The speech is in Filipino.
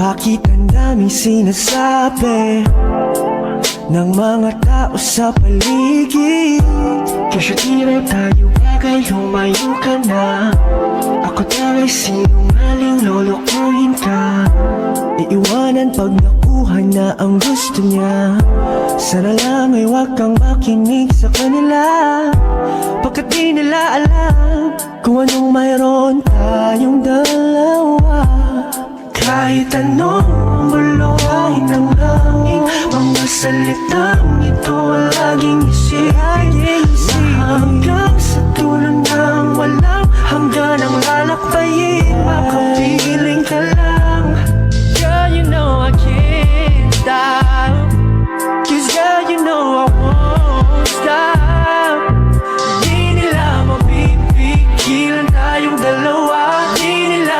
Bakit ang daming sinasabi ng mga tao sa paligid? Kasi di rin tayo bagay, lumayo ka na. Ako daw ay sinungaling, lolokohin ka. Iiwanan pag nakuha na ang gusto niya. Sana lang ay huwag kang makinig sa kanila, pagkat di nila alam kung anong mayroon tayong dalawa. Kahit anong buluhin ng langit, mga salitang ito ang laging isipin, na hanggang sa dulo ng walang hanggan ang